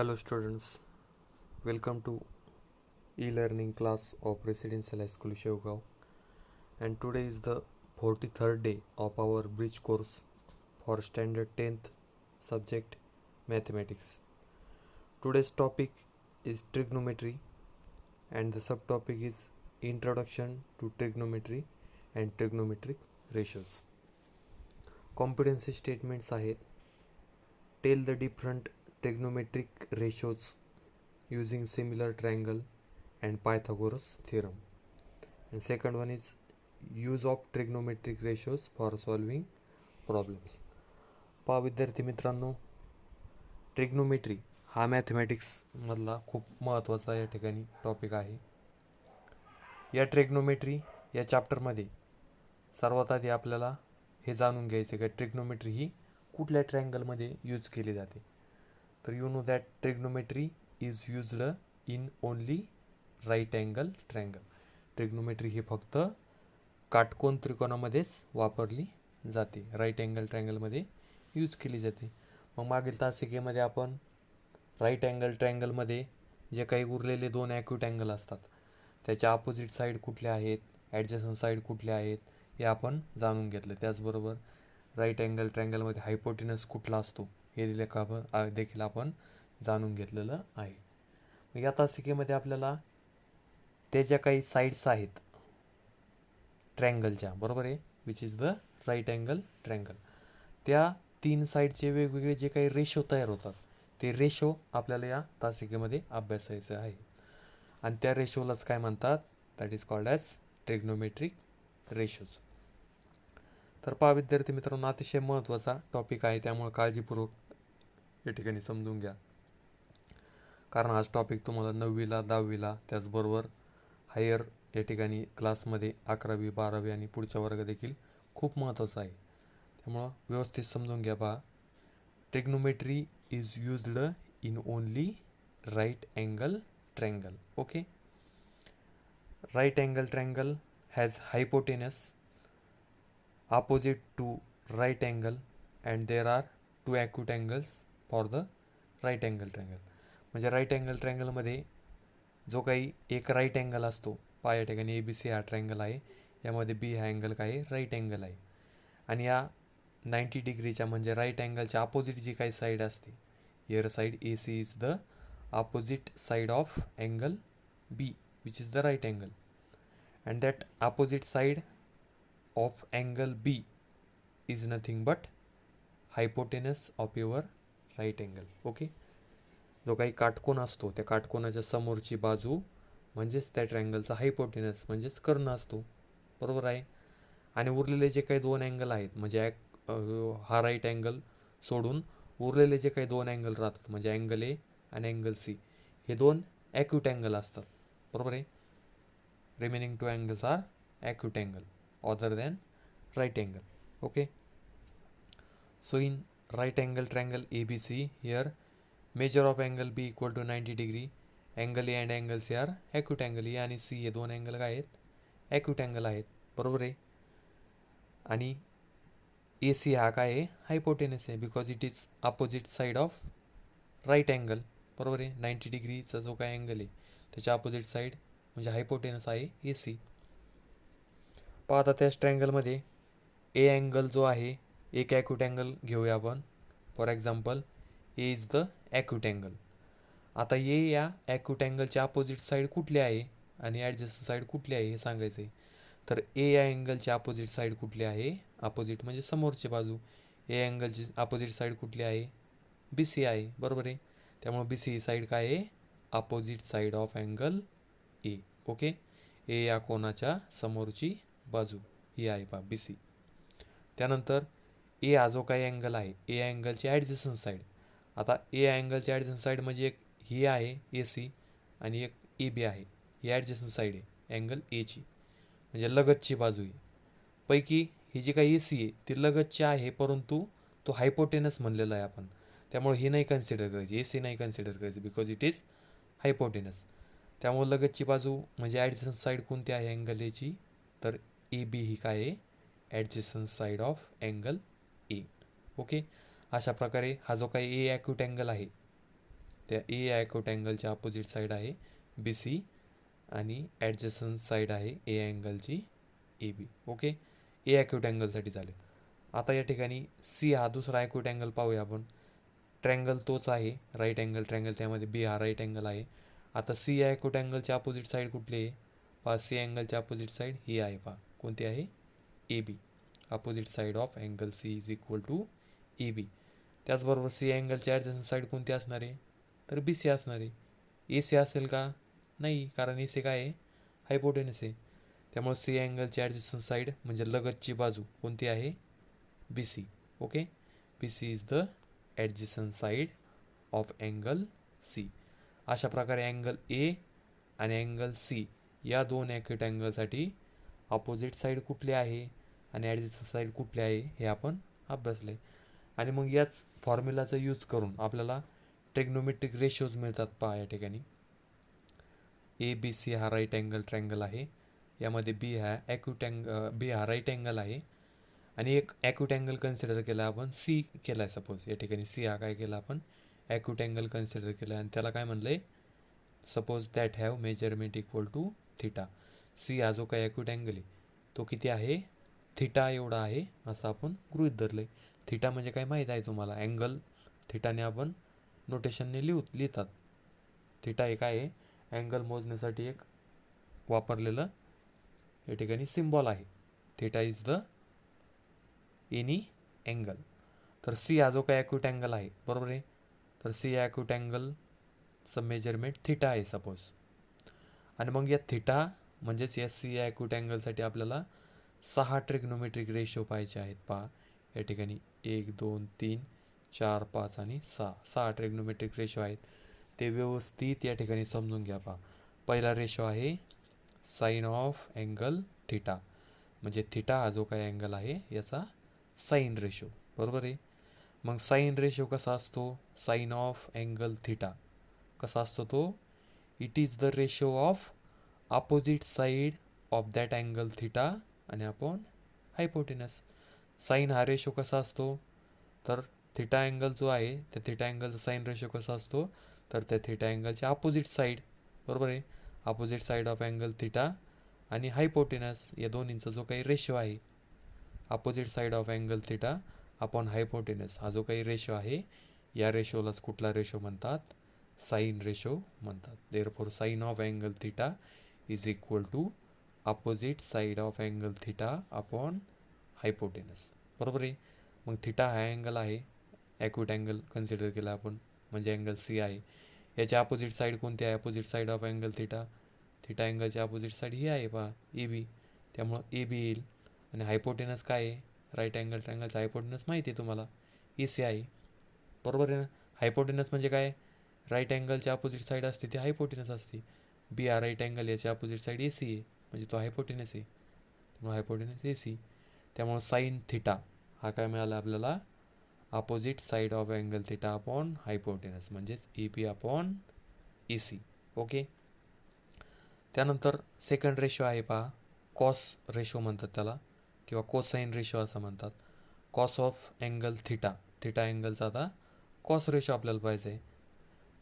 Hello students, welcome to e-learning class of Residential High School Shevgav, and today is the 43rd day of our bridge course for standard 10th subject mathematics. Today's topic is trigonometry and the subtopic is introduction to trigonometry and trigonometric ratios. Competency statements आहेत. Tell the different trigonometric ratios using similar triangle and Pythagoras theorem. And second one is use of trigonometric ratios for solving problems. पहा विद्यार्थी मित्रांनो, trigonometry हा mathematics मधला खूप महत्त्वाचा या ठिकाणी टॉपिक आहे. या ट्रिग्नोमेट्री या चॅप्टरमध्ये सर्वात आधी आपल्याला हे जाणून घ्यायचे की ट्रिग्नोमेट्री ही कुठल्या ट्रायंगलमध्ये यूज केली जाते. तर you know that trigonometry is used in only right angle triangle. Trigonometry ही फक्त काटकोन त्रिकोणामध्येच वापरली जाते, राईट अँगल ट्रायंगलमध्ये यूज केली जाते. मग मागील तासिकेमध्ये आपण राईट अँगल ट्रायंगलमध्ये जे काही उरलेले दोन ॲक्यूट अँगल असतात त्याच्या अपोजिट साईड कुठल्या आहेत, ॲडजस्टंट साईड कुठल्या आहेत हे आपण जाणून घेतलं. त्याचबरोबर राईट अँगल ट्रायंगलमध्ये हायपोटेनस कुठला असतो हे देखील आपण जाणून घेतलेलं आहे. या तासिकेमध्ये आपल्याला त्या ज्या काही साईड्स आहेत ट्रायंगलच्या, बरोबर आहे, which is the right angle triangle, त्या तीन साईडचे वेगवेगळे जे काही रेशो तयार होतात ते रेशो आपल्याला या तासिकेमध्ये अभ्यासायचं आहे. आणि त्या रेशोलाच काय म्हणतात, that is called as trigonometric ratios. तर पहा विद्यार्थी मित्रांनो, अतिशय महत्त्वाचा टॉपिक आहे, त्यामुळे काळजीपूर्वक या ठिकाणी समजून घ्या. कारण हाच टॉपिक तुम्हाला 9वीला 10वीला त्याचबरोबर हायर या ठिकाणी क्लासमध्ये 11वी 12वी आणि पुढच्या वर्ग देखील खूप महत्त्वाचा आहे. त्यामुळं व्यवस्थित समजून घ्या. पहा, trigonometry is used in only right angle triangle. Okay, right angle triangle has hypotenuse opposite to right angle and there are two acute angles for the right angle triangle. म्हणजे राईट अँगल ट्रायंगलमध्ये जो काही एक right angle असतो, पहा या ठिकाणी ABC हा triangle आहे, यामध्ये B हा अँगल काय आहे, राईट अँगल आहे. आणि या 90 डिग्रीच्या म्हणजे राईट अँगलच्या अपोजिट जी काही साईड असते, here side AC is the opposite side of angle B which is the right angle and that opposite side of angle B is nothing but hypotenuse of your right angle. Okay, जो काही काटकोन असतो त्या काटकोनाच्या समोरची बाजू म्हणजेच त्या ट्रायंगलचा hypotenuse म्हणजेच कर्ण असतो, बरोबर आहे. आणि उरलेले जे काही दोन अँगल आहेत म्हणजे हा राईट अँगल सोडून उरलेले जे काही दोन अँगल राहतात म्हणजे अँगल ए आणि अँगल सी, हे दोन ॲक्यूट अँगल असतात, बरोबर आहे. Remaining two angles are acute angle other than right angle. Okay, so in right angle triangle ABC, here measure of angle B equal to 90 degree. Angle A and angle C are acute angle. A आणि C हे दोन angle काय आहेत, acute angle आहेत, बरोबर आहे. आणि AC हा काय आहे, हायपोटेनस आहे, because it is opposite side of right angle, बरोबर आहे. 90 डिग्रीचा जो काय अँगल आहे त्याच्या अपोजिट साईड म्हणजे हायपोटेनस आहे AC. पाहता त्याच ट्रायंगलमध्ये ए अँगल जो आहे, एक ॲक्यूट अँगल घेऊया आपण. For example A is the acute angle. आता ए या ॲक्यूट अँगलच्या अपोजिट साईड कुठली आहे आणि ॲडजस्ट साईड कुठली आहे हे सांगायचं आहे. तर ए या अँगलची अपोजिट साईड कुठली आहे, अपोजिट म्हणजे समोरची बाजू, ए अँगलची अपोजिट साईड कुठली आहे, BC आहे, बरोबर आहे. त्यामुळे BC ही साईड काय आहे, opposite side of angle A. Okay, A या कोणाच्या समोरची बाजू ही आहे पहा BC. त्यानंतर ए हा जो काही अँगल आहे, ए अँगलची ॲडजस्टंट साईड. आता ए अँगलची ॲडजस्टंट साईड म्हणजे एक ही आहे AC आणि एक AB आहे, ही ॲडजस्टंट साईड आहे अँगल एची, म्हणजे लगतची बाजू आहे. पैकी ही जी काही AC आहे ती लगतची आहे, परंतु तो हायपोटेनस म्हणलेला आहे आपण, त्यामुळे ही नाही कन्सिडर करायची, AC नाही कन्सिडर करायची, बिकॉज इट इज हायपोटेनस. त्यामुळे लगतची बाजू म्हणजे ॲडजस्टंट साईड कोणती आहे अँगल एची, तर AB ही काय आहे, adjacent side of angle A. Okay, अशा प्रकारे हा जो काही ए ॲक्यूट अँगल आहे त्या ए ॲक्यूट अँगलच्या अपोजिट साईड आहे बी सी आणि ॲडजस्टंट साईड आहे ए अँगलची A B. Okay, A acute अँगलसाठी झाले. आता या ठिकाणी सी हा दुसरा ॲक्यूट अँगल पाहूया आपण. ट्रँगल तोच आहे राईट अँगल ट्रँगल, त्यामध्ये बी हा राईट अँगल आहे. आता सी या ॲक्यूट अँगलच्या अपोजिट साईड कुठली आहे पहा, सी अँगलच्या अपोजिट साईड ही आहे पहा, कोणती आहे A B. Opposite side of angle C is equal to A B. त्याचबरोबर सी अँगलची ॲडजस्टंट साईड कोणती असणार आहे तर बी सी असणार आहे. ए सी असेल का नाही, कारण ए सी काय आहे हायपोटेनस आहे. त्यामुळे सी अँगलची ॲडजस्टंट साईड म्हणजे लगतची बाजू कोणती आहे B C. Okay, B C is the adjacent side of angle C. अशा प्रकारे अँगल ए आणि अँगल सी या दोन ॲक्यूट अँगलसाठी अपोजिट साईड कुठली आहे आणि ॲडजस्टंट साईड कुठली आहे हे आपण अभ्यासले. आणि मग याच फॉर्म्युलाचा यूज करून आपल्याला ट्रिग्नोमेट्रिक रेशोज मिळतात पहा. या ठिकाणी ए बी सी हा राईट अँगल ट्रँगल आहे, यामध्ये बी हा बी हा राईट अँगल आहे आणि एक ॲक्यूट अँगल कन्सिडर केला आपण सी केला आहे. सपोज या ठिकाणी सी हा काय केला आपण ॲक्यूट अँगल कन्सिडर केला आणि त्याला काय म्हणलं आहे suppose that have measurement equal to theta. C हा जो काही ॲक्यूट अँगल आहे तो किती आहे थिटा एवढा आहे असं आपण गृहीत धरलं आहे. थिटा म्हणजे काय माहीत आहे तुम्हाला, अँगल थिटाने आपण नोटेशनने लिहितात. थिटा हे काय आहे अँगल मोजण्यासाठी एक वापरलेलं या ठिकाणी सिम्बॉल आहे. Theta is the any angle. तर सी हा जो काही ॲक्यूट अँगल आहे बरोबर आहे, तर सी या ॲक्यूट अँगलचं मेजरमेंट थिटा आहे सपोज. आणि मग या थिटा म्हणजेच या सी या ॲक्यूट अँगलसाठी आपल्याला 6 ट्रिग्नोमेट्रिक रेशो पाहायचे आहेत पहा. या ठिकाणी 1 2 3 4 5 आणि 6 ट्रिग्नोमेट्रिक रेशो आहेत. ते व्यवस्थित या ठिकाणी समजून घ्या पहा. पहिला रेशो आहे साईन ऑफ अँगल थिटा, म्हणजे थिटा हा जो काही अँगल आहे याचा साईन रेशो बरोबर आहे. मग साईन रेशो कसा असतो, साईन ऑफ अँगल थिटा कसा असतो तो, it is the ratio of opposite side of that angle theta आणि अपॉन हायपोटेनस. साईन हा रेशो कसा असतो तर थिटा अँगल जो आहे त्या थिटा अँगलचा साईन रेशो कसा असतो तर त्या थिटा अँगलच्या अपोजिट साईड बरोबर आहे, opposite side of angle theta आणि हायपोटेनस या दोन्हींचा जो काही रेशो आहे opposite side of angle theta upon hypotenuse हा जो काही रेशो आहे या रेशोलाच कुठला रेशो म्हणतात साईन रेशो म्हणतात. Therefore sine of angle theta is equal to opposite side of angle theta upon hypotenuse बरोबर आहे. मग थिटा हा अँगल आहे ॲक्यूट अँगल कन्सिडर केला आपण म्हणजे अँगल सी आहे. याच्या अपोजिट साईड कोणती आहे opposite side of angle theta, theta अँगलच्या अपोजिट साईड ही आहे पहा ए बी, त्यामुळं ए बी येईल. आणि हायपोटेनस काय आहे राईट अँगल ट्रँगलचा हायपोटेनस माहिती आहे तुम्हाला ए सी आहे बरोबर आहे ना. हायपोटेनस म्हणजे काय राईट अँगलच्या अपोजिट साईड असते ती हायपोटेनस असते. बी हा राईट अँगल याच्या अपोजिट साईड ए सी आहे म्हणजे तो हायपोटेनस आहे, त्यामुळे हायपोटेनस ए सी. त्यामुळं साईन थिटा हा काय मिळाला आपल्याला opposite side of angle theta upon hypotenuse म्हणजेच A B upon A C. Okay, त्यानंतर सेकंड रेशो आहे पहा कॉस रेशो म्हणतात त्याला किंवा कोसाईन रेशो असं म्हणतात. Cos of angle theta, theta अँगलचा आता कॉस रेशो आपल्याला पाहिजे आहे.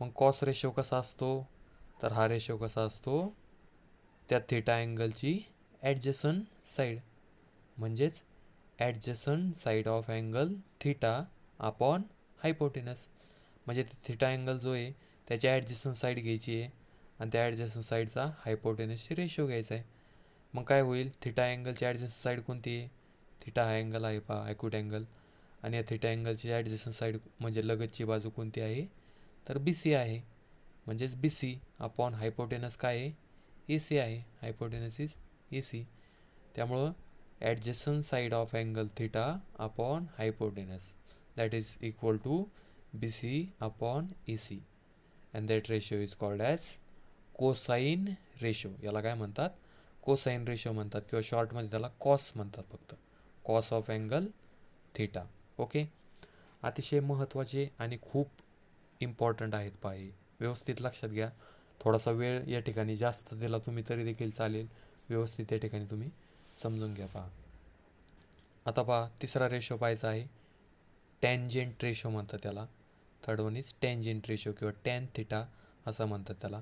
मग कॉस रेशो कसा असतो तर हा रेशो कसा असतो त्या थिटा अँगलची ॲडजसंट साईड म्हणजेच adjacent side of angle theta upon hypotenuse. म्हणजे थिटा अँगल जो आहे त्याची ॲडजसंट साईड घ्यायची आहे आणि त्या ॲडजसंट साईडचा हायपोटेनसची रेशो घ्यायचा आहे. मग काय होईल थिटा अँगलची ॲडजसंट साईड कोणती आहे, थिटा हा अँगल आहे पहा ॲक्यूट अँगल आणि या थिटा अँगलची ॲडजसंट साईड म्हणजे लगतची बाजू कोणती आहे तर बी सी आहे म्हणजेच बी सी अपॉन हायपोटेनस काय आहे ए सी आहे, हायपोटेनस इज ए सी. त्यामुळं adjacent side of angle theta upon hypotenuse that is equal to B C upon A C and that ratio is called as cosine ratio. याला काय म्हणतात cosine ratio म्हणतात किंवा शॉर्टमध्ये त्याला cos म्हणतात फक्त, cos of angle theta. Okay, अतिशय महत्त्वाचे आणि खूप इम्पॉर्टंट आहेत पहा हे व्यवस्थित लक्षात घ्या. थोडासा वेळ या ठिकाणी जास्त दिला तुम्ही तरी देखील चालेल, व्यवस्थित या ठिकाणी तुम्ही समजून घ्या पहा. आता पहा तिसरा रेशो पाहायचा आहे टॅन्जेंट रेशो म्हणतात त्याला. Third one is tangent ratio किंवा टॅन थिटा असं म्हणतात त्याला.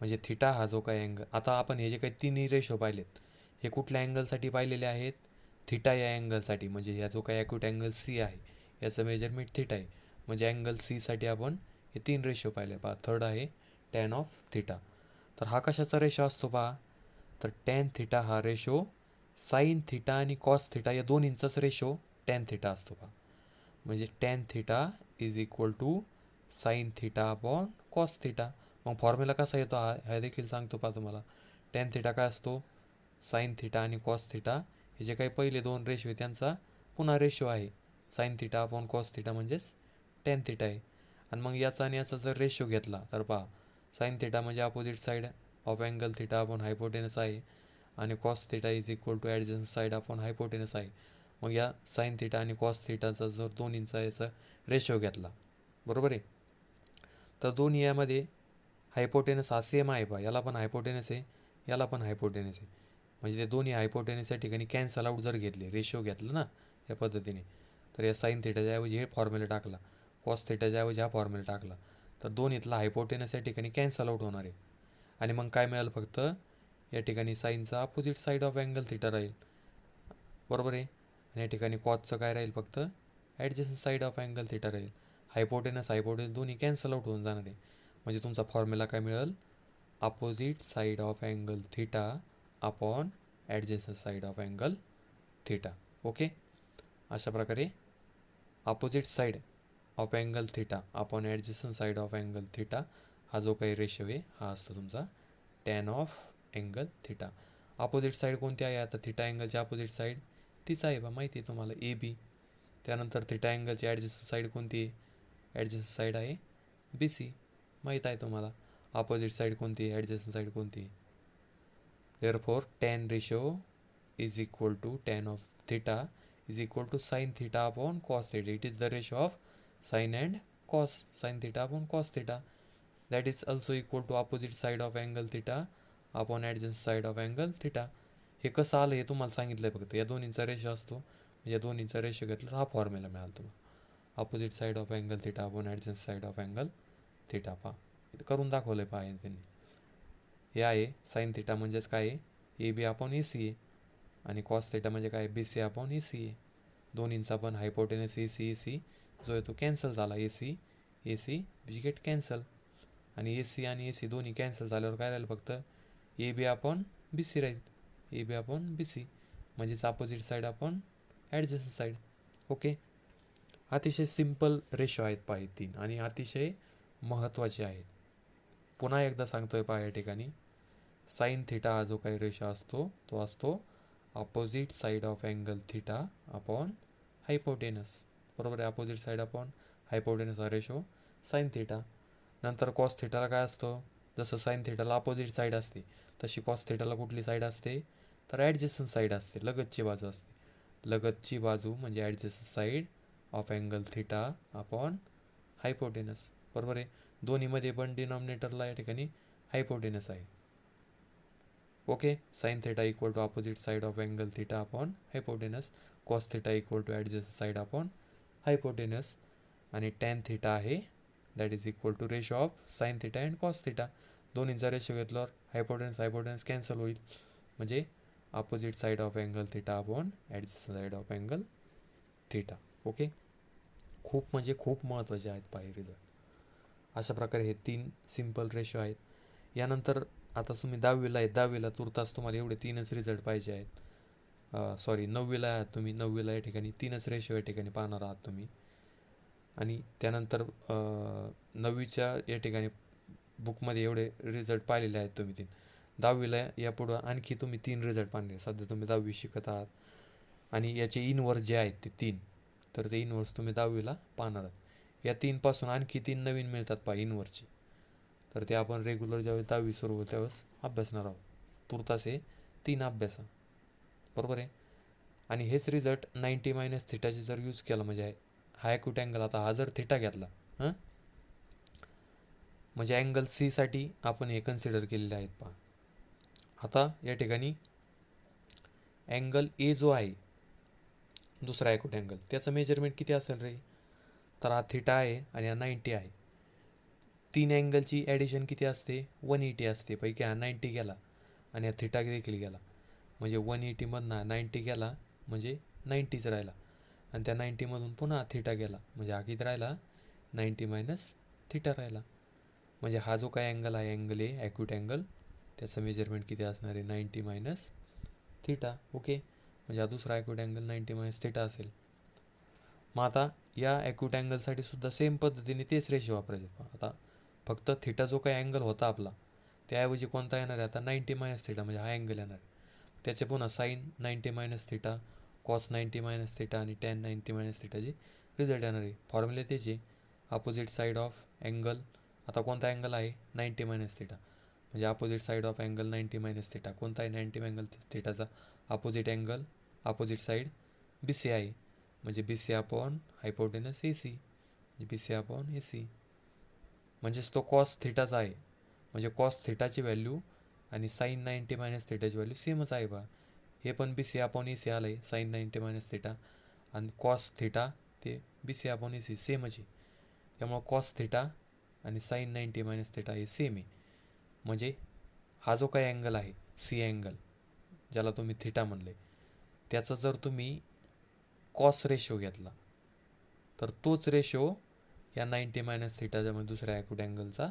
म्हणजे थिटा हा जो काही अँगल, आता आपण हे जे काही तिन्ही रेशो पाहिलेत हे कुठल्या अँगलसाठी पाहिलेले आहेत, थिटा या अँगलसाठी. म्हणजे ह्या जो काही ॲक्यूट अँगल सी आहे याचं मेजरमेंट थिटा आहे. म्हणजे अँगल सीसाठी आपण हे तीन रेशो पाहिले. पहा थर्ड आहे टॅन ऑफ थिटा. तर हा कशाचा रेशो असतो पहा, तर टॅन थिटा हा रेशो साईन थिटा आणि कॉस थिटा या दोन्हींचाच रेशो टॅन थिटा असतो पहा. म्हणजे tan theta is equal to sine theta upon cos theta. मग फॉर्म्युला कसा येतो हा देखील सांगतो पहा तुम्हाला. टॅन थिटा काय असतो, साईन थिटा आणि कॉस थिटा हे जे काही पहिले दोन रेशो आहे त्यांचा पुन्हा रेशो आहे. Sine theta upon cos theta म्हणजेच टॅन थिटा आहे. आणि मग याचा आणि याचा जर रेशो घेतला तर पहा, साईन थिटा म्हणजे opposite side of angle theta upon hypotenuse आहे आणि cos theta is equal to adjacent side upon hypotenuse आहे. मग या साईन थिटा आणि कॉस थिटाचा जर दोन्हींचा याचा रेशो घेतला, बरोबर आहे, तर दोन्ही यामध्ये हायपोटेनस हा सेम आहे पहा. याला पण हायपोटेनस आहे, याला पण हायपोटेनस आहे. म्हणजे ते दोन्ही हायपोटेनस या ठिकाणी कॅन्सल आउट जर घेतले, रेशो घेतलं ना या पद्धतीने, तर या साईन थिटाच्याऐवजी हे फॉर्म्युला टाकला, कॉस थिटाच्याऐवजी हा फॉर्म्युला टाकला, तर दोन्हीतला हायपोटेनस या ठिकाणी कॅन्सल आउट होणार आहे. आणि मग काय मिळेल, फक्त या ठिकाणी साईनचा opposite side of angle theta राहील, बरोबर आहे. आणि या ठिकाणी कॉसचं काय राहील, फक्त adjacent side of angle theta राहील. हायपोटेनस दोन्ही कॅन्सल आउट होऊन जाणार आहे. म्हणजे तुमचा फॉर्म्युला काय मिळेल, opposite side of angle theta upon adjacent side of angle theta. Okay, अशा प्रकारे opposite side of angle theta upon adjacent side of angle theta हा जो काही रेशो आहे हा असतो तुमचा tan of angle theta. Opposite side कोणती आहे, आता थिटा अँगलची अपोजिट साईड तीच आहे बा, माहिती आहे तुम्हाला, ए बी. त्यानंतर थिटा अँगलची ॲडजस्टंट साईड कोणती आहे, ॲडजस्टंट साईड आहे बी सी, माहीत आहे तुम्हाला. अपोजिट साईड कोणती आहे, ॲडजस्टंट साईड कोणती आहे. Therefore tan ratio is equal to tan of theta is equal to sine theta upon cos theta. It is the ratio of sine and cos, sine theta upon cos theta. That is also equal to opposite side of angle theta upon adjacent side of angle theta. हे कसं आलं हे तुम्हाला सांगितलं आहे फक्त. या दोन्हींचा रेशो असतो, या दोन्हींचा रेशो घेतला हा फॉर्म्युला मिळाला तुम्हाला. Opposite side of angle theta upon adjacent side of angle theta. पहा करून दाखवलं आहे पहा त्यांनी. हे आहे साईन थिटा म्हणजेच काय आहे, A B upon A C आहे. आणि कॉस थिटा म्हणजे काय, बी सी अपॉन ए सी आहे. दोन्हींचा पण हायपोटेनस ए सी जो आहे तो कॅन्सल झाला. ए सी विच गेट कॅन्सल. आणि ए सी दोन्ही कॅन्सल झाल्यावर काय राहील, फक्त ए बी अपॉन बी सी राहील. A B upon B C म्हणजेच opposite side upon adjacent side. Okay, अतिशय सिम्पल रेशो आहेत पहा हे तीन, आणि अतिशय महत्त्वाचे आहेत. पुन्हा एकदा सांगतोय पहा या ठिकाणी, साईन थिटा हा जो काही रेशो असतो तो असतो opposite side of angle theta upon hypotenuse, बरोबर आहे. अपोजिट साईड अपॉन हायपोटेनस हा रेशो साईन थिटा. नंतर कॉस थिटाला काय असतो, जसं साईन थिटाला अपोजिट साईड असते तशी कॉस थिटाला कुठली साईड असते, तर ॲडजस्टंट साईड असते, लगतची बाजू असते. लगतची बाजू म्हणजे adjacent side of angle theta upon hypotenuse, बरोबर आहे. दोन्हीमध्ये पण डिनॉमिनेटरला या ठिकाणी हायपोटेनस आहे. Okay, sine theta equal to opposite side of angle theta upon hypotenuse, cos theta equal to adjacent side upon hypotenuse, आणि टॅन थिटा आहे that is equal to ratio of sine theta and cos theta. दोन्हींचा ratio घेतल्यावर hypotenuse cancel होईल, म्हणजे opposite side of angle theta upon adjacent side of angle theta. Okay, खूप म्हणजे खूप महत्त्वाचे आहेत पाहि रिझल्ट. अशा प्रकारे हे तीन सिम्पल रेशो आहेत. यानंतर आता तुम्ही दहावीला तुर्तास तुम्हाला एवढे तीनच रिझल्ट पाहिजे आहेत. सॉरी, नववीला आहात तुम्ही, नववीला या ठिकाणी तीनच रेशो या ठिकाणी पाहणार आहात तुम्ही. आणि त्यानंतर नववीच्या या ठिकाणी बुकमध्ये एवढे रिझल्ट पाहिलेले आहेत तुम्ही तीन. दहावीला यापुढं आणखी तुम्ही तीन रिझल्ट पाहणे. सध्या तुम्ही 10वी शिकत आहात आणि याचे इनवर्स जे आहेत ते तीन, तर ते इनवर्स तुम्ही 10वीला पाहणार आहात. या तीनपासून आणखी तीन नवीन मिळतात पहा इनवर्सचे, तर ते आपण रेग्युलर ज्यावेळेस 10वी सुरू होईल त्यावेळेस अभ्यासणार आहोत. तुर्तास हे तीन अभ्यासा, बरोबर आहे. आणि हेच रिझल्ट 90 मायनस थिटाचे जर यूज केला, म्हणजे हा ॲक्यूट अँगल, आता हा जर थिटा घेतला म्हणजे अँगल सी साठी आपण हे कन्सिडर केलेले आहेत पहा. आता या ठिकाणी अँगल ए जो आहे दुसरा ॲक्यूट अँगल, त्याचं मेजरमेंट किती असेल रे, तर हा थिटा आहे आणि हा 90 आहे. तीन अँगलची ॲडिशन किती असते? 180 असते. पैकी हा 90 गेला आणि हा थिटा देखील गेला, म्हणजे 180मधनं 90 गेला म्हणजे 90च राहिला, आणि त्या 90मधून पुन्हा थिटा गेला म्हणजे हा किती राहिला? 90 मायनस थिटा राहिला. म्हणजे हा जो काय अँगल आहे, अँगल ए ॲक्यूट अँगल, त्याचं मेजरमेंट किती असणार आहे? 90 मायनस थिटा. ओके, म्हणजे हा दुसरा ॲक्यूट अँगल 90 मायनस थिटा असेल. मग आता या ॲक्यूट अँगलसाठी सुद्धा सेम पद्धतीने तेच रेशो वापरायचे. आता फक्त थिटा जो काही अँगल होता आपला, त्याऐवजी कोणता येणार आहे आता? 90 मायनस थिटा, म्हणजे हा अँगल येणार आहे. त्याचे पुन्हा sine 90 minus theta, cos 90 minus theta आणि टॅन 90 मायनस थिटाचे रिझल्ट येणार आहे. फॉर्म्युले त्याचे अपोजिट साईड ऑफ अँगल. आता कोणता अँगल आहे? 90 मायनस थिटा, म्हणजे opposite side of angle 90 minus theta. कोणता आहे? 90 अँगल थिटाचा opposite angle, opposite side B C आहे, म्हणजे B C upon hypotenuse A C, म्हणजे B C upon A C. म्हणजेच तो कॉस थिटाचा आहे, म्हणजे कॉस थिटाची व्हॅल्यू आणि साईन 90 मायनस थिटाची व्हॅल्यू सेमच आहे बा. हे पण B C upon A C आलं आहे, साईन 90 मायनस थिटा, आणि कॉस थिटा ते बी सी अपॉन ए सी सेमच आहे. त्यामुळं कॉस थिटा आणि साईन 90 मायनस थिटा हे सेम आहे. म्हणजे हा जो काही अँगल आहे सी अँगल, ज्याला तुम्ही थिटा म्हणले, त्याचा जर तुम्ही कॉस रेशो घेतला तर तोच रेशो या 90 मायनस थिटाच्या म्हणजे दुसऱ्या ॲक्यूट अँगलचा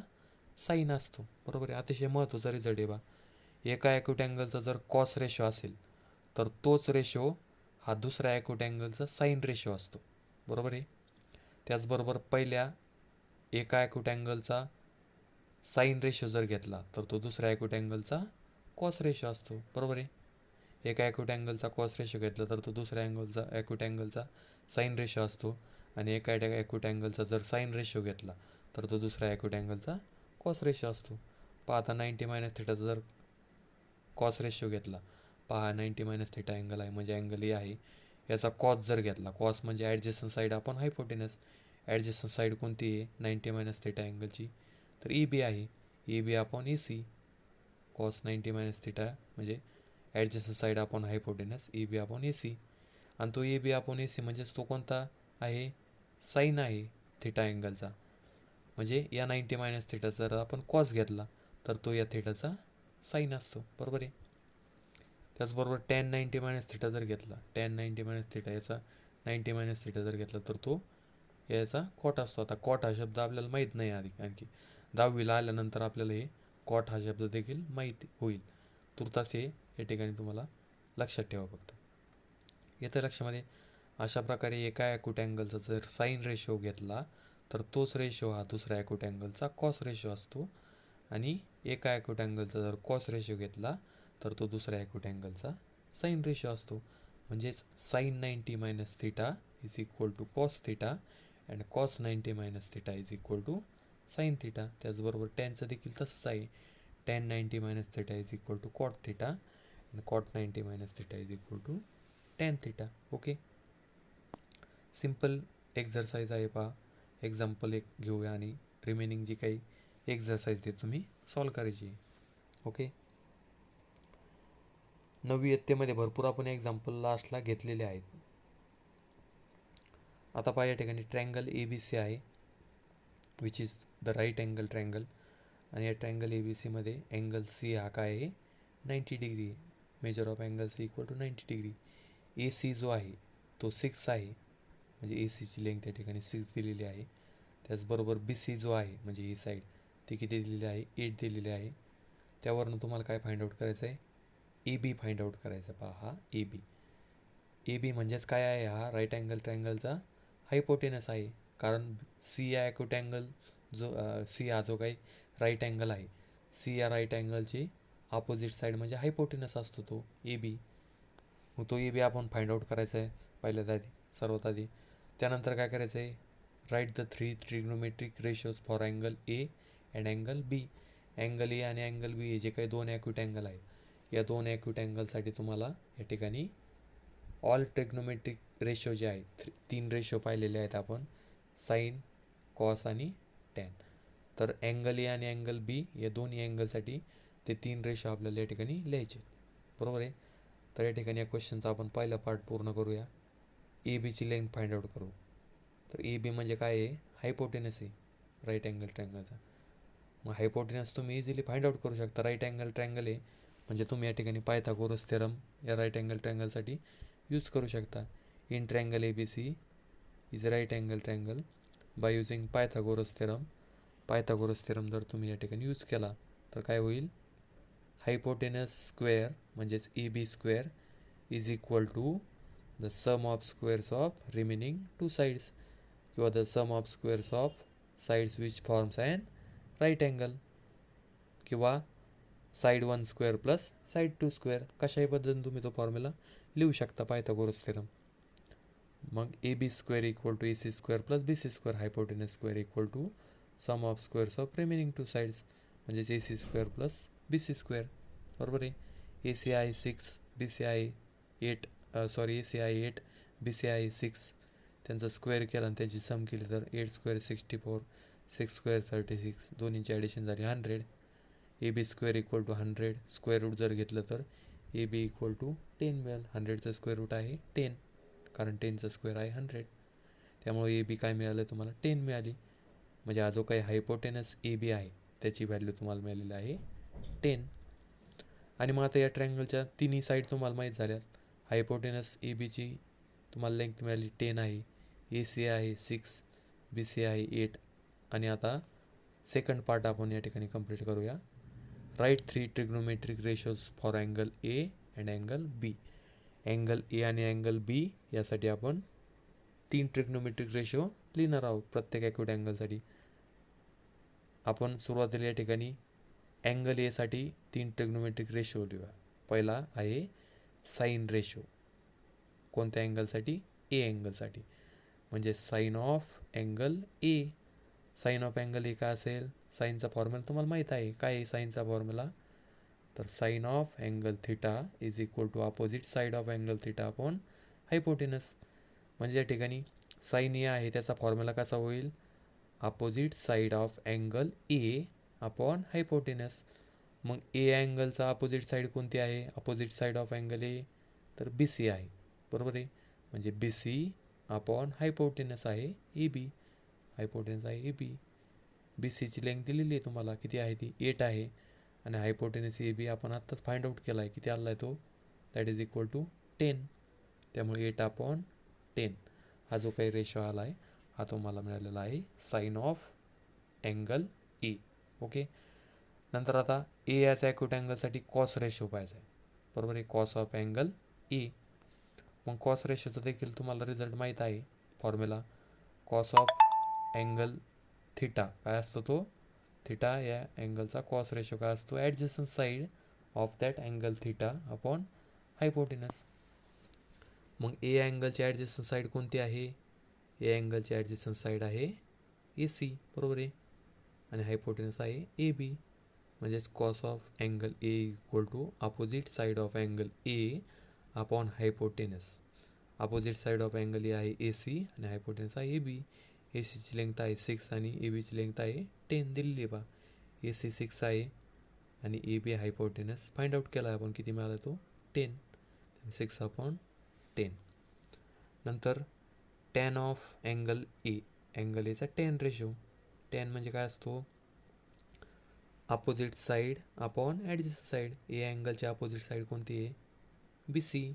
साईन असतो. बरोबर आहे. अतिशय महत्त्वाचा रिझल्ट आहे बा. एका ॲक्यूट अँगलचा जर कॉस रेशो असेल तर तोच रेशो हा दुसऱ्या ॲक्यूट अँगलचा साईन रेशो असतो. बरोबर आहे. त्याचबरोबर पहिल्या एका ॲक्यूट अँगलचा साईन रेशो जर घेतला तर तो दुसऱ्या ॲक्यूट अँगलचा कॉस रेशो असतो. बरोबर आहे. एका ॲक्यूट अँगलचा कॉस रेशो घेतला तर तो दुसऱ्या ॲक्यूट अँगलचा साईन रेशो असतो, आणि एका ॲक्यूट अँगलचा जर साईन रेशो घेतला तर तो दुसऱ्या ॲक्यूट अँगलचा कॉस रेशो असतो. पहा आता 90 मायनस थिटाचा जर कॉस रेशो घेतला, पहा 90 मायनस थिटा अँगल आहे, म्हणजे अँगल ए आहे, याचा कॉस जर घेतला, कॉस म्हणजे ॲडजस्टंट साईड आपण हायपोटेनस, ॲडजस्टंट साईड कोणती आहे 90 मायनस थिटा अँगलची? तर ए बी आहे, A B upon A C. Cos 90 minus theta म्हणजे adjacent side upon hypotenuse, A B upon A C. आणि तो ए बी अपॉन ए सी म्हणजेच तो कोणता आहे? साईन आहे थिटा अँगलचा. म्हणजे या 90 मायनस थिटाचा जर आपण कॉस घेतला तर तो या थिटाचा साईन असतो. बरोबर आहे. त्याचबरोबर टॅन 90 मायनस थिटा जर घेतला, टॅन 90 मायनस थिटा याचा 90 मायनस थिटा जर घेतला तर तो याचा कॉट असतो. आता कॉट हा शब्द आपल्याला माहीत नाही आधी, आणखी 10वीला आल्यानंतर आपल्याला हे कॉट हा शब्द देखील माहीत होईल. तुर्तास हे या ठिकाणी तुम्हाला लक्षात ठेवा फक्त. येत्या लक्षामध्ये अशा प्रकारे एका ॲक्यूट अँगलचा जर साईन रेशो घेतला तर तोच रेशो हा दुसऱ्या ॲक्यूट अँगलचा कॉस रेशो असतो, आणि एका ॲक्यूट अँगलचा जर कॉस रेशो घेतला तर तो दुसऱ्या ॲक्यूट अँगलचा साईन रेशो असतो. म्हणजेच sine 90 minus theta is equal to cos theta and cos 90 minus theta is equal to sine theta. त्याचबरोबर टॅनचं देखील तसंच आहे, tan 90 minus theta is equal to cot theta and cot 90 minus theta is equal to tan theta. Okay, simple exercise आहे पहा. Example एक घेऊया आणि रिमेनिंग जी काही एक्झरसाइज ते तुम्ही सॉल्व करायची. ओके, 9वी इयत्तेमध्ये भरपूर आपण एक्झाम्पल लास्टला घेतलेले आहेत. आता पहा या ठिकाणी ट्रँगल ए बी सी आहे, which is the right angle triangle, आणि या ट्रँगल ए बी सीमध्ये अँगल सी हा काय आहे? 90 degree. Measure of angle C equal to 90 degree. A C जो आहे तो 6 आहे, म्हणजे ए सीची लेंथ या ठिकाणी 6 दिलेली आहे. त्याचबरोबर बी सी जो आहे म्हणजे ही साईड ती किती दिलेली आहे? 8 दिलेली आहे. त्यावरनं तुम्हाला काय फाइंड आउट करायचं आहे? ए बी फाइंड आउट करायचा. पहा हा ए बी. ए बी म्हणजेच काय आहे? हा राईट अँगल ट्रँगलचा हायपोटेनस आहे, कारण सी या ॲक्यूट अँगल जो सी हा जो काही राईट अँगल आहे, सी या राईट अँगलची अपोजिट साईड म्हणजे हायपोटेनस असतो तो ए बी. मग तो ए बी आपण फाइंड आउट करायचा आहे पहिल्यात आधी, सर्वात आधी. त्यानंतर काय करायचं आहे? Write the 3 trigonometric ratios for angle A and angle B. Angle A आणि अँगल बी हे जे काही दोन ॲक्यूट अँगल आहेत, या दोन ॲक्यूट अँगलसाठी तुम्हाला या ठिकाणी ऑल ट्रिग्नोमेट्रिक रेशो जे आहेत, 3 रेशो पाहिलेले आहेत आपण, साईन, कॉस आणि टॅन. तर अँगल ए आणि अँगल बी या दोन्ही अँगलसाठी ते 3 रेशो आपल्याला या ठिकाणी लिहायचे. बरोबर आहे. तर या ठिकाणी या क्वेश्चनचा आपण पहिला पार्ट पूर्ण करूया. ए बीची लेंथ फाइंड आउट करू. तर ए बी म्हणजे काय आहे, हायपोटेनस आहे राईट अँगल ट्रँगलचा. मग हायपोटेनस तुम्ही इझिली फाइंड आउट करू शकता. राईट अँगल ट्रँगल आहे म्हणजे तुम्ही या ठिकाणी पायथागोरस थेरम या राईट अँगल ट्रँगलसाठी यूज करू शकता. In triangle A B C is right angle triangle by using Pythagoras theorem. Pythagoras theorem जर तुम्ही या ठिकाणी यूज केला तर काय होईल, हायपोटेनस स्क्वेअर म्हणजेच A B square is equal to the sum of squares of remaining two sides किंवा the sum of squares of sides which forms and right angle किंवा side 1 square plus side 2 square, कशाही पद्धतीने तुम्ही तो formula लिहू शकता Pythagoras theorem. मग A B square equal to A C square plus B C square hypotenuse square equal to sum of squares of remaining two sides म्हणजेच A C square plus B C square. बरोबर आहे. A C आहे 6, बी C आहे 8, ए C आहे 8, बी C आहे 6. त्यांचा square केला आणि त्यांची सम केली तर 8 स्क्वेअर 64, 6 स्क्वेअर 36, दोन्हीची ॲडिशन झाली 100. A B square equal to 100, square root जर घेतलं तर ए बी इक्वल टू 10 मिळेल. 100चं स्क्वेअर रूट आहे 10, कारण 10चं स्क्वेअर आहे 100. त्यामुळे ए बी काय मिळालं तुम्हाला, 10 मिळाली. म्हणजे हा जो काही हायपोटेनस ए बी आहे त्याची व्हॅल्यू तुम्हाला मिळालेली आहे 10. आणि मग आता या ट्रँगलच्या तिन्ही साईड तुम्हाला माहीत झाल्यात. हायपोटेनस ए बीची तुम्हाला लेंथ मिळाली 10 आहे, ए सी आहे 6, बी सी आहे 8. आणि आता सेकंड पार्ट आपण या ठिकाणी कंप्लीट करूया. Write 3 trigonometric ratios for angle A and angle B. Angle A आणि अँगल बी यासाठी आपण 3 ट्रिग्नोमेट्रिक रेशो लिहिणार आहोत प्रत्येक ॲक्यूट अँगलसाठी. आपण सुरुवातीला या ठिकाणी अँगल ए साठी 3 ट्रिग्नोमेट्रिक रेशो लिहूया. पहिला आहे साईन रेशो. कोणत्या अँगलसाठी, ए अँगलसाठी, म्हणजे sine of angle A. Sine of angle A काय असेल, साईनचा फॉर्म्युला तुम्हाला माहीत आहे. काय आहे साईनचा फॉर्म्युला, तर sine of angle theta is equal to opposite side of angle theta upon hypotenuse. म्हणजे या ठिकाणी साईन ए आहे त्याचा फॉर्म्युला कसा होईल, opposite side of angle A upon hypotenuse. मग ए अँगलचा अपोजिट साईड कोणती आहे, अपोजिट साईड ऑफ अँगल ए तर बी सी आहे. बरोबर आहे. म्हणजे बी सी अपॉन हायपोटेनस आहे ए बी. हायपोटेनस आहे ए बी. बी सीची लेंथ दिलेली आहे तुम्हाला, किती आहे ती 8 आहे. आणि हायपोटेनस ए बी आपण आत्ताच फाइंड आउट केला आहे, किती आला आहे तो, दॅट इज इक्वल टू 10. त्यामुळे 8 अपॉन 10 हा जो काही रेशो आला आहे हा तुम्हाला मिळालेला आहे sine of angle A. Okay. नंतर आता ए याच ॲक्यूट अँगलसाठी कॉस रेशो पाहिजे आहे. बरोबर आहे, कॉस ऑफ अँगल ए. मग कॉस रेशोचा देखील तुम्हाला रिझल्ट माहीत आहे. Formula cos of angle theta काय असतो, तो थिटा या अँगलचा कॉस रेशो काय असतो, adjacent side of that angle theta upon hypotenuse. मग ए अँगलची ॲडजस्टंट साईड कोणती आहे, ए अँगलची ॲडजस्टंट साईड आहे ए सी. बरोबर आहे. आणि हायपोटेनस आहे ए बी. म्हणजेच cos of angle A equal to opposite side of angle A upon hypotenuse. Opposite side of angle A आहे ए सी आणि हायपोटेनस आहे ए बी. ए सीची लेंथ आहे 6 आणि ए बीची लेंथ आहे 10 दिलेली बा. ए सी 6 आहे आणि A B hypotenuse find out केला आपण, किती मिळाला तो 10. 6 अपॉन 10. नंतर tan of angle A. Angle एचा टॅन रेशो. टॅन म्हणजे काय असतो, opposite side upon adjacent side. A अँगलची अपोजिट साईड कोणती आहे, बी सी.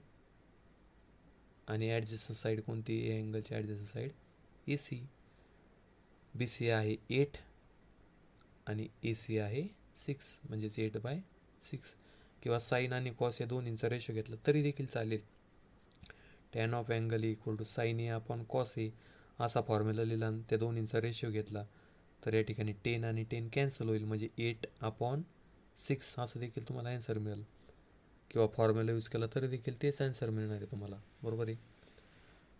आणि ॲडजस्ट साईड कोणती, ए अँगलची adjacent side A C. B C आहे 8 आणि ए सी आहे 6, म्हणजेच 8/6. किंवा साईन आणि कॉस या दोन्हींचा रेशो घेतला तरी देखील चालेल. Tan of angle equal to sine A upon cos A असा फॉर्म्युला लिहिला आणि त्या दोन्हींचा रेशो घेतला तर या ठिकाणी 10 आणि 10 कॅन्सल होईल, म्हणजे 8/6 असं देखील तुम्हाला ॲन्सर मिळेल. किंवा फॉर्म्युला यूज केला तरी देखील तेच ॲन्सर मिळणार आहे तुम्हाला. बरोबर आहे.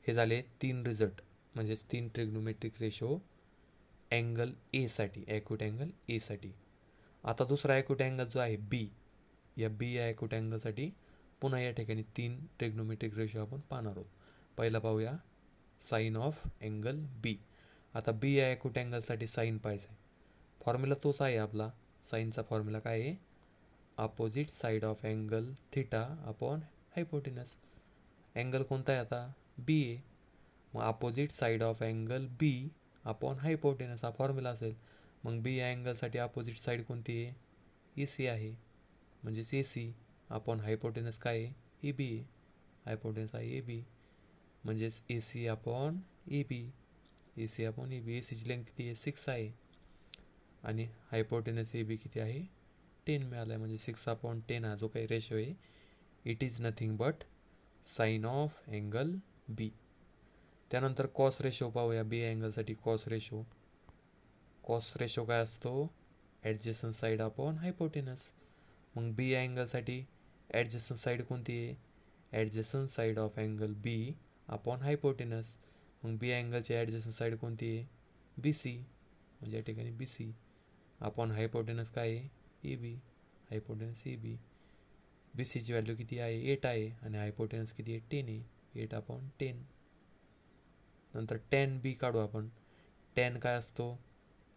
हे झाले 3 रिझल्ट, म्हणजेच 3 ट्रिग्नोमेट्रिक रेशो अँगल ए साठी, ॲक्यूट अँगल ए साठी. आता दुसरा ॲक्यूट अँगल जो आहे बी, या बी या ॲक्यूट अँगलसाठी पुन्हा या ठिकाणी 3 ट्रिग्नोमेट्रिक रेशो आपण पाहणार आहोत. पहिला पाहूया साईन ऑफ अँगल बी. आता बी या ॲक्यूट अँगलसाठी साईन पाहिजे. फॉर्म्युला तोच आहे आपला. साईनचा फॉर्म्युला काय आहे, opposite side of angle theta upon hypotenuse. Angle कोणता आहे आता, बी आहे. मग opposite side of angle B upon hypotenuse हा फॉर्म्युला असेल. मग बी या अँगलसाठी अपोजिट साईड कोणती आहे? ई सी आहे, म्हणजेच ए सी अपॉन हायपोटेनस काय आहे? ई बी आहे. हायपोटेनस आहे ए बी, म्हणजेच A C upon E B. A C upon E B. ए सीची लेंथ किती आहे? 6 आहे, आणि हायपोटेनस ए बी किती आहे? 10 मिळाला आहे. म्हणजे 6/10 हा जो काही रेशो आहे it is nothing but sine of angle B. त्यानंतर कॉस रेशो पाहूया. बी अँगलसाठी कॉस रेशो. कॉस रेशो काय असतो? Adjacent side upon hypotenuse. मग बी अँगलसाठी ॲडजस्टंट साईड कोणती आहे? Adjacent side of angle B upon hypotenuse. मग बी अँगलची ॲडजस्टंट साईड कोणती आहे? बी सी, म्हणजे या ठिकाणी बी सी अपॉन हायपोटेनस काय आहे? A B. हायपोटेनस ए बी. बी सीची व्हॅल्यू किती आहे? 8 आहे, आणि हायपोटेनस किती आहे? 10 आहे. 8/10. नंतर टॅन बी काढू आपण. टॅन काय असतो?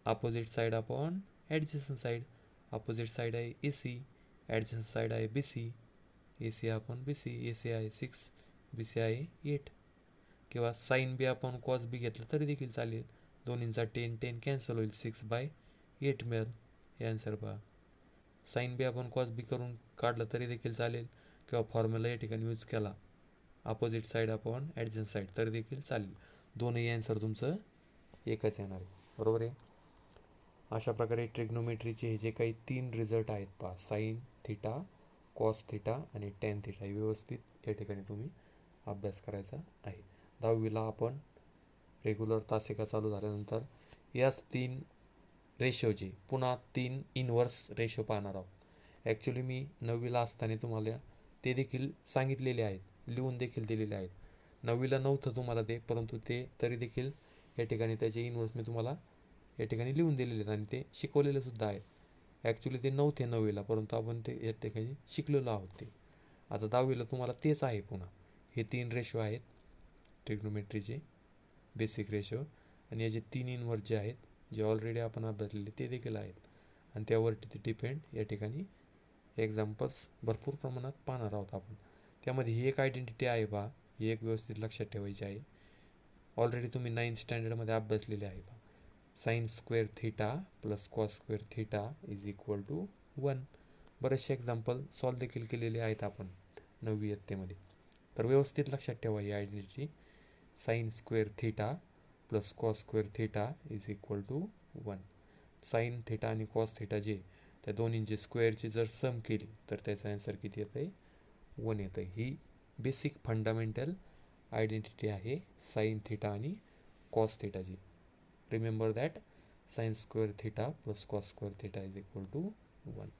Opposite side upon adjacent side. Opposite side आहे ए सी, ॲडजस्टंट साईड आहे बी सी. ए सी अपॉन बी सी. ए सी आहे 6, बी सी आहे 8. किंवा साईन बी आपण कॉस बी घेतलं तरी देखील चालेल. दोन्हींचा 10 कॅन्सल होईल, 6/8 मिळेल. हे आन्सर पहा. साईन बी आपण कॉस बी करून काढलं तरी देखील चालेल, किंवा फॉर्म्युला या ठिकाणी यूज केला opposite side upon adjacent side तरी देखील चालेल. दोन्ही आन्सर तुमचं एकच येणार आहे. बरोबर आहे. अशा प्रकारे ट्रिग्नोमेट्रीचे हे जे काही 3 रिझल्ट आहेत पहा, साईन थिटा, कॉस थिटा आणि टॅन थिटा, व्यवस्थित या ठिकाणी तुम्ही अभ्यास करायचा आहे. 10वीला आपण रेग्युलर तासिका चालू झाल्यानंतर याच 3 रेशोचे पुन्हा 3 इनवर्स रेशो पाहणार आहोत. ॲक्च्युली मी 9वीला असताना तुम्हाला ते देखील सांगितलेले आहेत, लिहून देखील दिलेले आहेत. 9वीला नव्हतं तुम्हाला ते, परंतु ते तरी देखील या ठिकाणी त्याचे इनवर्स मी तुम्हाला या ठिकाणी लिहून दिलेले आहेत, आणि ते शिकवलेले सुद्धा आहेत. ॲक्च्युली ते नव्हते 9वीला, परंतु आपण ते या ठिकाणी शिकलेलो आहोत. ते आता 10वीला तुम्हाला तेच आहे. पुन्हा हे 3 रेशो आहेत ट्रिग्नोमेट्रीचे बेसिक रेशो, आणि याचे 3 इनवर्स जे आहेत, जे ऑलरेडी आपण अभ्यासलेले ते देखील आहेत, आणि त्यावरती ते डिपेंड या ठिकाणी एक्झाम्पल्स भरपूर प्रमाणात पाहणार आहोत आपण. त्यामध्ये ही एक आयडेंटिटी आहे बा, ही एक व्यवस्थित लक्षात ठेवायची आहे. ऑलरेडी तुम्ही 9th स्टँडर्डमध्ये अभ्यासलेले आहे बा. Sine square theta plus cos square theta is equal to 1. बरेचसे एक्झाम्पल सॉल्व देखील केलेले आहेत आपण 9वी इयत्तेमध्ये. तर व्यवस्थित लक्षात ठेवा ही identity. Sine square theta plus cos square theta is equal to 1. Sine theta आणि कॉस थिटा जे त्या दोन्हींचे स्क्वेअरची जर सम केली तर त्याचा आन्सर किती येतं आहे? 1 येतं आहे. ही बेसिक फंडामेंटल आयडेंटिटी आहे साईन थिटा आणि कॉस थिटाची. Remember that sine square theta plus cos square theta is equal to 1.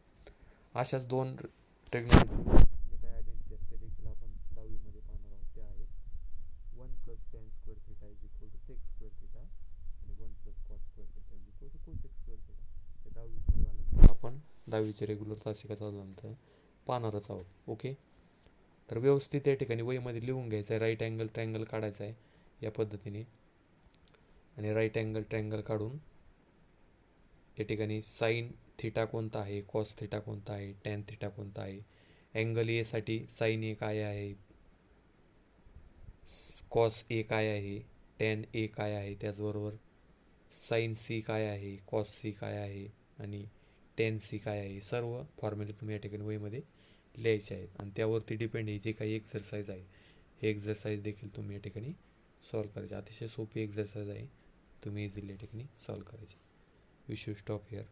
अशाच 2 ट्रिग्नोमेट्री जे काही आयडेंटिटी आहेत ते देखील आपण 10वीमध्ये पाहणार आहोत. त्या आहेत 1 plus tan square theta is equal to sec square theta, आणि 1 plus cos square theta is equal to cosec square theta. हे 10वी सुरू झाल्यानंतर आपण 10वीचे रेग्युलर तासिका झाल्यानंतर पाहणारच आहोत. ओके. तर व्यवस्थित या ठिकाणी वहीमध्ये लिहून घ्यायचं आहे. राईट अँगल ट्रँगल काढायचा आहे या पद्धतीने, आणि राईट अँगल ट्रँगल काढून या ठिकाणी साईन थिटा कोणता आहे, कॉस थिटा कोणता आहे, टॅन थिटा कोणता आहे, अँगल ए साठी साईन ए काय आहे, कॉस ए काय आहे, टॅन ए काय आहे, त्याचबरोबर साईन सी काय आहे, कॉस सी काय आहे, आणि टॅन सी काय आहे. सर्व फॉर्म्युले तुम्ही या ठिकाणी वहीमध्ये लिहायचे आहेत, आणि त्यावरती डिपेंड हे जे काही एक्सरसाइज आहे हे एक्सरसाइज देखील तुम्ही या ठिकाणी सॉल्व करायचे. अतिशय सोपी एक्सरसाइज आहे, तुम्ही इझिली या ठिकाणी सॉल्व करायचे. We should stop here.